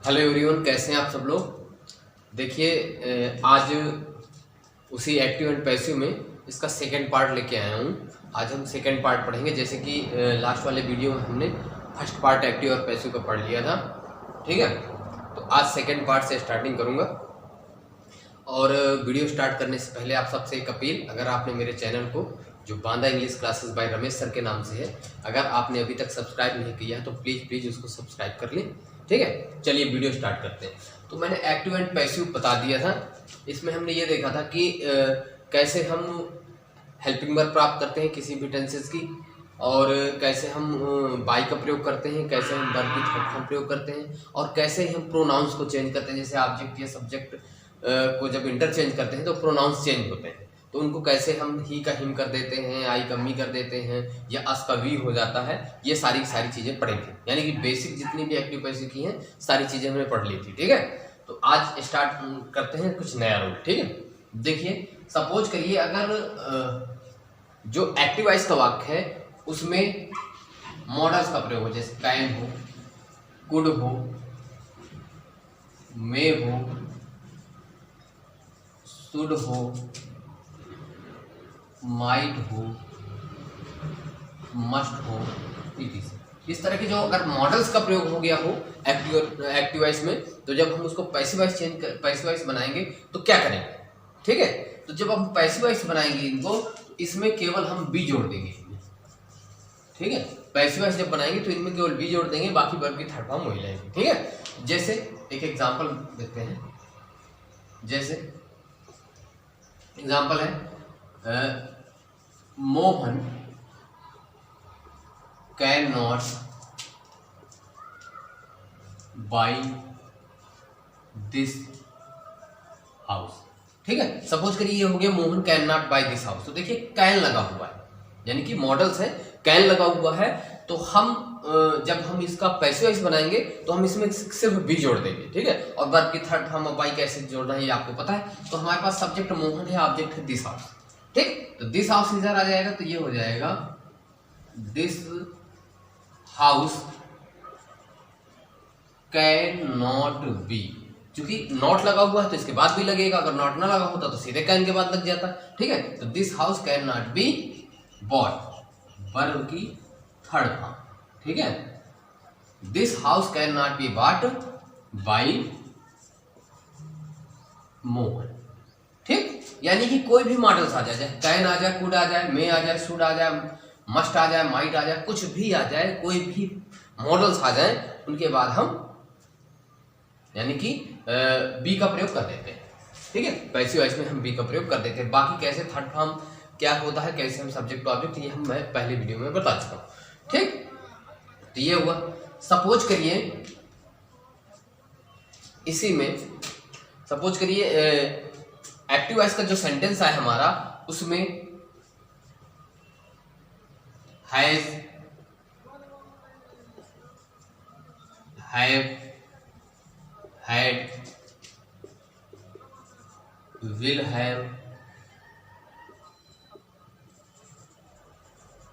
Hello everyone, कैसे हैं आप सब लोग। देखिए आज उसी एक्टिव एंड पैसिव में इसका सेकंड पार्ट लेके आया हूँ। आज हम सेकंड पार्ट पढ़ेंगे। जैसे कि लास्ट वाले वीडियो में हमने फर्स्ट पार्ट एक्टिव और पैसिव का पढ़ लिया था, ठीक है। तो आज सेकंड पार्ट से स्टार्टिंग करूँगा। और वीडियो स्टार्ट करने से पहले आप सबसे एक अपील, अगर आपने मेरे चैनल को जो Banda English classes bye Ramesh sir के नाम से है, अगर आपने अभी तक सब्सक्राइब नहीं किया है तो प्लीज़ उसको सब्सक्राइब कर लें, ठीक है। चलिए वीडियो स्टार्ट करते हैं। तो मैंने एक्टिव एंड पैसिव बता दिया था। इसमें हमने ये देखा था कि कैसे हम हेल्पिंग वर्ब प्राप्त करते हैं किसी भी टेंसेस की, और कैसे हम बाई का प्रयोग करते हैं, कैसे हम वर्ब की थर्ड फॉर्म प्रयोग करते हैं, और कैसे हम प्रोनाउंस को चेंज करते हैं। जैसे ऑब्जेक्ट या सब्जेक्ट को जब इंटरचेंज करते हैं तो प्रोनाउंस चेंज होते हैं, तो उनको कैसे हम ही का हिम कर देते हैं, आई का मी कर देते हैं, या अस का वी हो जाता है। ये सारी चीज़ें पढ़ेंगे, यानी कि बेसिक जितनी भी एक्टिव पैसिव की हैं सारी चीज़ें हमने पढ़ ली थी, ठीक है। तो आज स्टार्ट करते हैं कुछ नया रूल, ठीक है। देखिए, सपोज करिए अगर जो एक्टिव वॉइस का वाक्य है उसमें मॉडल्स का प्रयोग हो, जैसे कैन हो, कुड हो, मे हो, शुड हो, माइट हो, मस्ट हो, इस तरह के जो अगर मॉडल्स का प्रयोग हो गया हो एक्टिव वॉइस में, तो जब हम उसको पैसिव वॉइस बनाएंगे तो क्या करेंगे, ठीक है। तो जब हम पैसिव वॉइस बनाएंगे इनको, तो इसमें केवल हम बी जोड़ देंगे, ठीक है। पैसिव वॉइस जब बनाएंगे तो इनमें केवल बी जोड़ देंगे, बाकी वर्ब की थर्ड फॉर्म वही रहेगी, ठीक है। जैसे एक एग्जांपल देते हैं। जैसे एग्जांपल है Mohan can not by this house, ठीक है। सपोज करिए ये हो गया Mohan can not by this house. तो देखिए कैन लगा हुआ है, यानी कि मॉडल्स है, कैन लगा हुआ है। तो हम जब हम इसका पैसिव वॉइस बनाएंगे तो हम इसमें सिर्फ बी जोड़ देंगे, ठीक है। और वर्ब की थर्ड फॉर्म बाई कैसे जोड़ना है ये आपको पता है। तो हमारे पास सब्जेक्ट मोहन है, ऑब्जेक्ट है दिस हाउस, ठीक। तो दिस हाउस इधर आ जाएगा, तो ये हो जाएगा this house can not B. क्योंकि नॉट लगा हुआ है तो इसके बाद भी लगेगा, अगर नॉट ना लगा होता तो सीधे कैन के बाद लग जाता, ठीक है। तो this house can not be bought, verb की थर्ड फॉर्म, ठीक है। This house can not be bought by Mohan, ठीक। यानी कि कोई भी मॉडल्स आ जाए, कैन आ जाए, कुड आ जाए, मे आ जाए, शुड आ जाए, मस्ट आ जाए, माइट आ जाए, कुछ भी आ जाए, कोई भी मॉडल्स आ जाए, उनके बाद हम यानी कि बी का प्रयोग कर देते हैं, ठीक है। पैसिव वॉइस में हम बी का प्रयोग कर देते हैं। बाकी कैसे थर्ड फॉर्म क्या होता है, कैसे हम सब्जेक्ट ऑब्जेक्ट, ये मैं पहले वीडियो में बता चुका हूँ, ठीक। तो ये हुआ। सपोज करिए इसी में सपोज करिए एक्टिव वॉइस का जो सेंटेंस है हमारा, उसमें has, have, had, will have,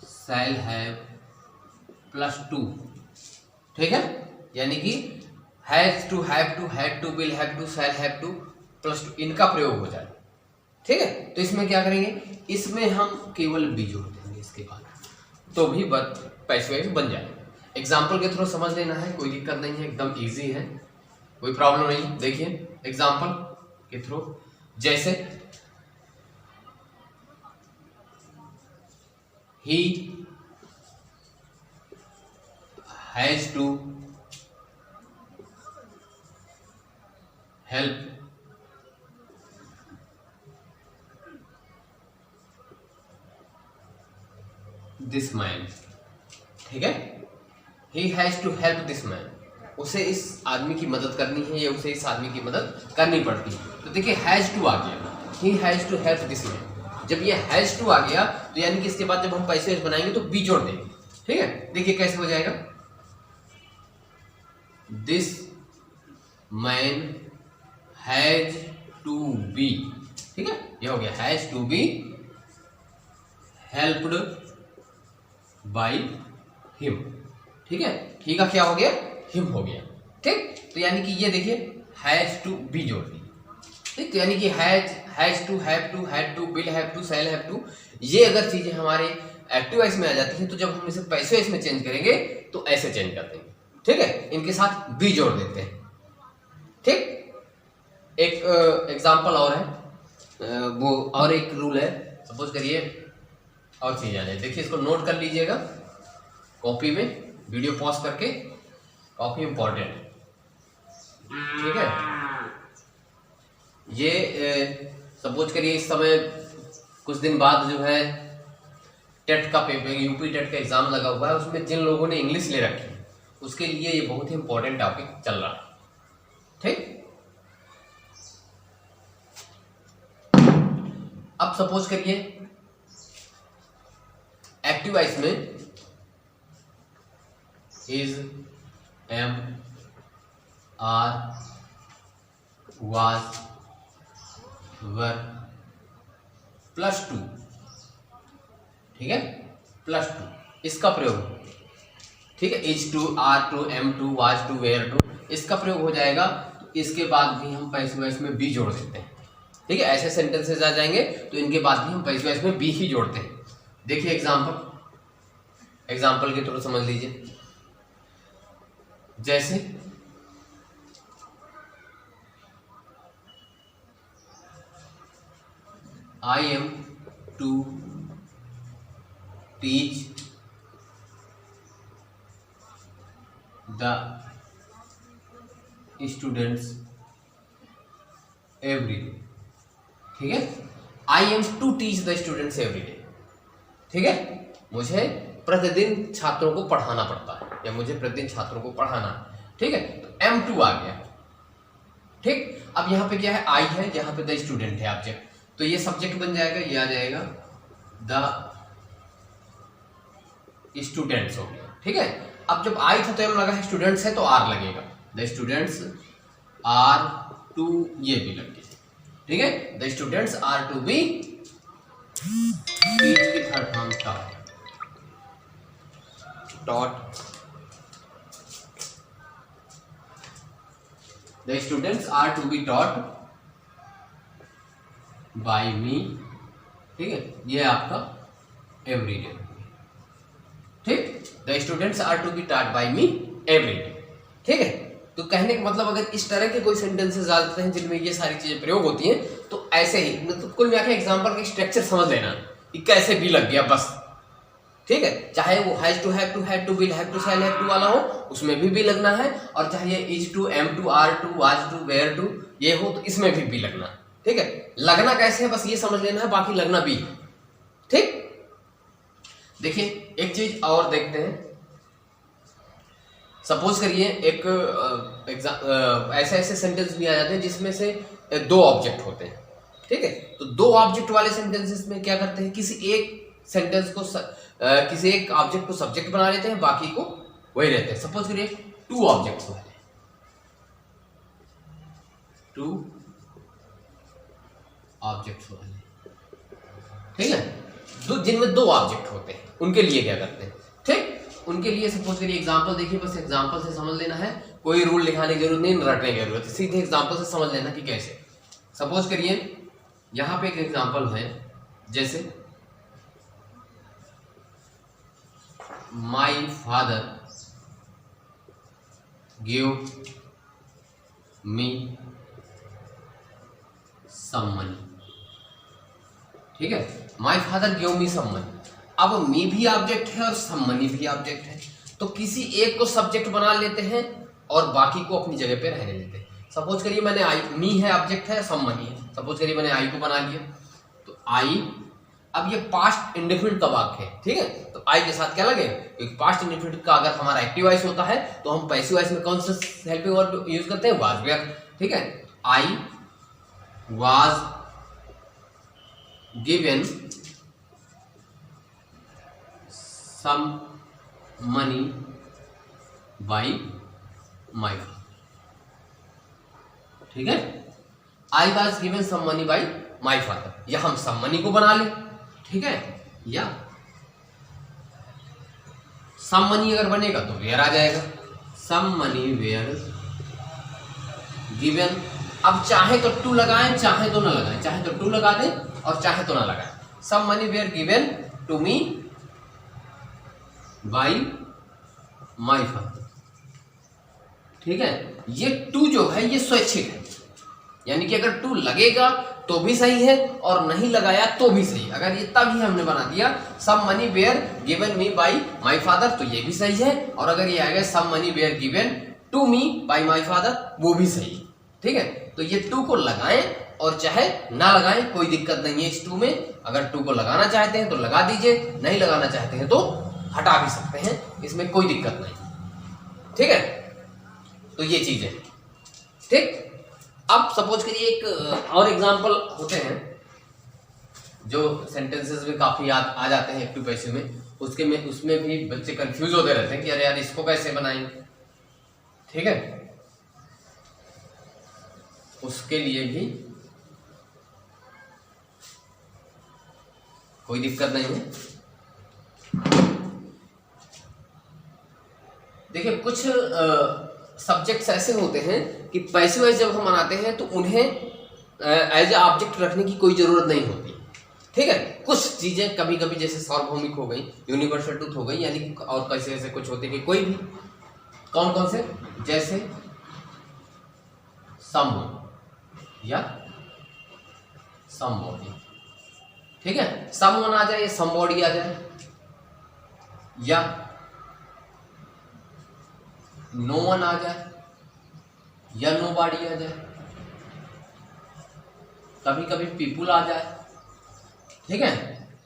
shall have plus to, ठीक है। यानी कि has to, have to, had to, will have to, shall have to plus to, इनका प्रयोग हो जाए, ठीक है। तो इसमें क्या करेंगे, इसमें हम केवल बी जोड़ देंगे इसके बाद, तो भी पैसिव वॉइस बन जाए। एग्जाम्पल के थ्रू समझ लेना है, कोई दिक्कत नहीं है, एकदम इजी है, कोई प्रॉब्लम नहीं। देखिए एग्जाम्पल के थ्रू, जैसे he has to help this man, ठीक है। He has to help this man, उसे इस आदमी की मदद करनी है या उसे इस आदमी की मदद करनी पड़ती है। तो देखिए हैज टू आ गया, he has to help this man. जब ये हैज टू आ गया तो यानी कि इसके बाद जब हम पैसिव वॉइस बनाएंगे तो बी जोड़ देंगे, ठीक है। देखिए कैसे हो जाएगा, this man has to be, ठीक है। ये हो गया has to be helped by him, ठीक है। ही का क्या हो गया, हिम हो गया, ठीक। तो यानी कि ये देखिए हैज टू बी जोड़ दी, ठीक। तो यानी कि has to, have to, had to, will have to, shall have to, ये अगर चीजें हमारे एक्टिव वॉइस में आ जाती हैं तो जब हम इसे पैसिव वॉइस में चेंज करेंगे तो ऐसे चेंज कर देंगे, ठीक है। इनके साथ बी जोड़ देते हैं, ठीक। एक एग्जांपल और है, वो और एक रूल है। सपोज करिए और चीज आ जाए, देखिए इसको नोट कर लीजिएगा कॉपी में, वीडियो पॉज करके, कॉपी इंपॉर्टेंट है, ठीक है। ये सपोज करिए इस समय कुछ दिन बाद जो है टेट का पेपर, यूपी टेट का एग्जाम लगा हुआ है, उसमें जिन लोगों ने इंग्लिश ले रखी है उसके लिए ये बहुत ही इंपॉर्टेंट टॉपिक चल रहा है, ठीक। अब सपोज करिए एक्टिव वॉइस में is, am, are, was, were, +2, ठीक है, +2 इसका प्रयोग, ठीक है। Is to, are to, am to, was to, were to, इसका प्रयोग हो जाएगा। तो इसके बाद भी हम पैसिव वॉइस में बी जोड़ देते हैं, ठीक है। ऐसे सेंटेंसेस आ जाएंगे तो इनके बाद भी हम पैसिव वॉइस में बी ही जोड़ते हैं। देखिए एग्जाम्पल के थ्रू समझ लीजिए। जैसे I am to teach the students every day, ठीक है। I am to teach the students every day, ठीक है। मुझे प्रतिदिन छात्रों को पढ़ाना पड़ता है, या मुझे प्रतिदिन छात्रों को पढ़ाना है, ठीक है। तो M2 आ गया, ठीक। अब यहाँ पे क्या है, आई है, यहाँ पे द स्टूडेंट है ऑब्जेक्ट, तो ये सब्जेक्ट बन जाएगा, ये आ जाएगा द स्टूडेंट्स हो गया, ठीक है। अब जब आई था तो एम लगा है, स्टूडेंट्स है तो आर लगेगा, द स्टूडेंट्स आर टू, ये भी लग गया, ठीक है। The students are to be teach की third form taught, the students are to be taught by me, ठीक है। ये आपका everyday, ठीक। the students are to be taught by me everyday, ठीक है। तो कहने का मतलब अगर इस तरह के कोई सेंटेंसेस आ जाते हैं जिनमें ये सारी चीजें प्रयोग होती हैं तो ऐसे ही, मतलब कुल मिलाकर एग्जाम्पल का स्ट्रक्चर समझ लेना कि कैसे भी लग गया बस, ठीक है। चाहे वो has to, have to, had to, will have to, shall have to वाला हो, उसमें भी लगना है, और चाहे ये is to, am to, are to, was to, were to ये हो तो इसमें भी लगना, ठीक है। लगना कैसे है बस ये समझ लेना है, बाकी लगना भी, ठीक। देखिए एक चीज और देखते हैं। सपोज करिए एक ऐसे ऐसे सेंटेंस भी आ जाते हैं जिसमें से दो ऑब्जेक्ट होते हैं, ठीक है। तो दो ऑब्जेक्ट वाले सेंटेंसेस में क्या करते हैं, किसी एक सेंटेंस को किसी एक ऑब्जेक्ट को सब्जेक्ट बना लेते हैं, बाकी को वही रहते हैं। सपोज करिए टू ऑब्जेक्ट्स वाले, टू ऑब्जेक्ट्स वाले, ठीक है। जिनमें दो ऑब्जेक्ट होते हैं उनके लिए क्या करते हैं, ठीक। उनके लिए सपोज करिए एग्जांपल देखिए, बस एग्जांपल से समझ लेना है, कोई रूल लिखाने की जरूरत नहीं, रटने की जरूरत है, सीधे एग्जांपल से समझ लेना कि कैसे। सपोज करिए यहां पे एक एग्जांपल है, जैसे My father gave me some money, ठीक है। My father gave me some money, अब मी भी ऑब्जेक्ट है और some money भी ऑब्जेक्ट है, तो किसी एक को सब्जेक्ट बना लेते हैं और बाकी को अपनी जगह पे रहने देते हैं। सपोज करिए मैंने आई, मी है ऑब्जेक्ट है, some money है, सपोज करिए मैंने आई को बना लिया, तो आई, अब ये पास्ट इंडेफिनिट का वाक्य है, ठीक है। तो आई के साथ क्या लगे, एक पास्ट इंडेफिनिट का अगर हमारा एक्टिव वॉइस होता है तो हम पैसिव वॉइस में कौन सा हेल्पिंग वर्ब यूज करते हैं, वाज, ठीक है। I was given some money by my father, ठीक है। I was given some money by my father, या हम सम मनी को बना लें, ठीक है, या सम मनी अगर बनेगा तो वेयर आ जाएगा, सम मनी वेयर गिवन। अब चाहे तो टू लगाएं, चाहे तो ना लगाएं, चाहे तो टू लगा दें और चाहे तो ना लगाएं। Some money were given to me by my father. ठीक है, ये टू जो है ये स्वैच्छिक है, यानी कि अगर टू लगेगा तो भी सही है और नहीं लगाया तो भी सही। अगर ये तभी हमने बना दिया some money were given me by my father तो ये भी सही है, और अगर ये आ गया some money were given to me by my father वो भी सही है। ठीक है, तो ये टू को लगाएं और चाहे ना लगाएं कोई दिक्कत नहीं है इस टू में। अगर टू को लगाना चाहते हैं तो लगा दीजिए, नहीं लगाना चाहते हैं तो हटा भी सकते हैं, इसमें कोई दिक्कत नहीं। ठीक है, तो ये चीजें ठीक। अब सपोज करिए एक और एग्जांपल होते हैं जो सेंटेंसेस में काफी आ जाते हैं एक्टिव पैसिव में, उसमें भी बच्चे कंफ्यूज होते रहते हैं कि अरे यार इसको कैसे बनाएंगे। ठीक है, उसके लिए भी कोई दिक्कत नहीं है। देखिए कुछ सब्जेक्ट्स ऐसे होते हैं कि पैसिव वॉइस जब हम बनाते हैं तो उन्हें एज ए ऑब्जेक्ट रखने की कोई जरूरत नहीं होती। ठीक है, कुछ चीजें कभी कभी जैसे सार्वभौमिक हो गई, यूनिवर्सल ट्रूथ हो गई, यानी कि और कैसे ऐसे कुछ होते कि कोई भी कौन कौन से, जैसे समवन या समबॉडी। ठीक है, समवन आ जाए या समबॉडी आ जाए या नो वन आ जाए या नो बॉडी आ जाए, कभी कभी पीपुल आ जाए। ठीक है,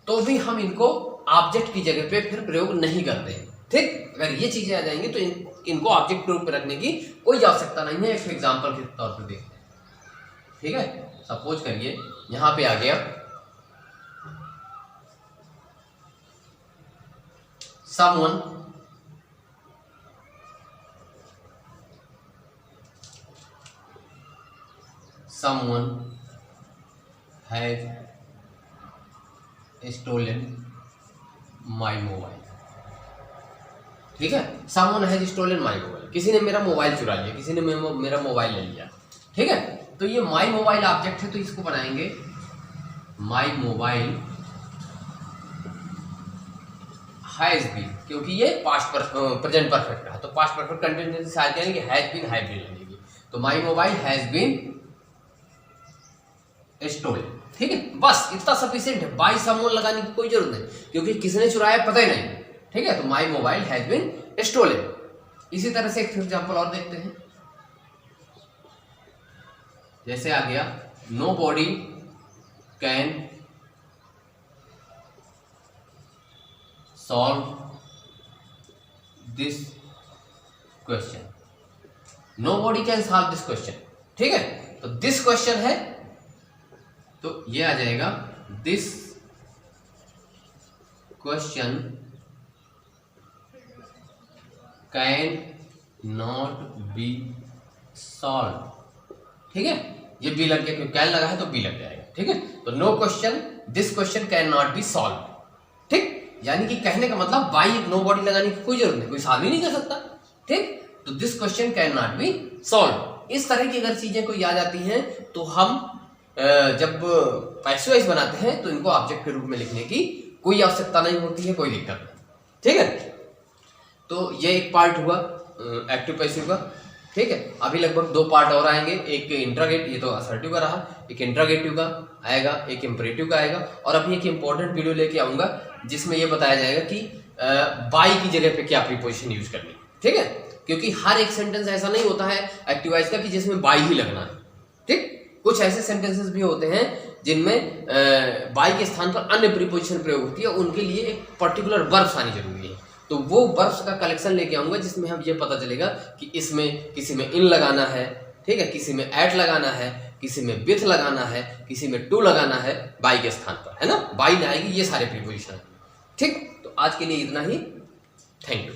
तो भी हम इनको ऑब्जेक्ट की जगह पे फिर प्रयोग नहीं करते हैं। ठीक, अगर ये चीजें आ जाएंगी तो इनको ऑब्जेक्ट के रूप में रखने की कोई आवश्यकता नहीं है। एक एग्जांपल के तौर पर देखते हैं। ठीक है, सपोज करिए यहां पे आ गया someone has stolen my mobile। ठीक है, someone has stolen my mobile, किसी ने मेरा मोबाइल चुरा लिया, किसी ने मेरा मोबाइल ले लिया। ठीक है, तो ये my मोबाइल ऑब्जेक्ट है तो इसको बनाएंगे my मोबाइल हैज बीन, क्योंकि ये पास्ट प्रेजेंट परफेक्ट है तो पास्ट परफेक्ट कंटिन्यूअस आ जाएंगे, हैज बीन हैव बीन लगेगी, तो my mobile has been stolen. ठीक है, बस इतना सफिशिएंट है, बाय समवन लगाने की कोई जरूरत नहीं क्योंकि किसने चुराया पता ही नहीं। ठीक है, तो my mobile has been stolen. इसी तरह से एक एग्जांपल और देखते हैं, जैसे आ गया nobody can solve this question. Nobody can solve this question. ठीक है, तो दिस क्वेश्चन है तो ये आ जाएगा this question can not be solve. ठीक है, ये बी लग गया क्योंकि कैन लगा है तो बी लग जाएगा। ठीक है, तो no question this question can not be solve. ठीक, यानी कि कहने का मतलब बाई नो बॉडी लगाने की कोई जरूरत नहीं, कोई सॉल्व ही नहीं कर सकता। ठीक, तो this question can not be solve. इस तरह की अगर चीजें कोई आ जाती हैं तो हम जब पैसिव वॉइस बनाते हैं तो इनको ऑब्जेक्ट के रूप में लिखने की कोई आवश्यकता नहीं होती है, कोई दिक्कत नहीं। ठीक है, तो ये एक पार्ट हुआ एक्टिव पैसिव का। ठीक है, अभी लगभग दो पार्ट और आएंगे, एक इंट्रागेट, ये तो असर्टिव का रहा, एक इंट्रागेटिव का आएगा, एक इंपरेटिव का आएगा, और अभी एक इंपॉर्टेंट वीडियो लेके आऊंगा जिसमें ये बताया जाएगा कि बाई की जगह पे क्या प्रीपोजिशन यूज करनी। ठीक है, क्योंकि हर एक सेंटेंस ऐसा नहीं होता है एक्टिव वॉइस का कि जिसमें बाई ही लगना है। ठीक, कुछ ऐसे सेंटेंसेस भी होते हैं जिनमें बाई के स्थान पर अन्य प्रीपोजिशन प्रयोग होती है, उनके लिए एक पर्टिकुलर वर्ब्स आनी जरूरी है। तो वो वर्ब्स का कलेक्शन लेके आऊंगा जिसमें हम ये पता चलेगा कि इसमें किसी में इन लगाना है, ठीक है, किसी में एट लगाना है, किसी में विथ लगाना है, किसी में टू लगाना है बाई के स्थान पर, है ना, बाई ना आएगी, ये सारे प्रीपोजिशन। ठीक, तो आज के लिए इतना ही, थैंक यू।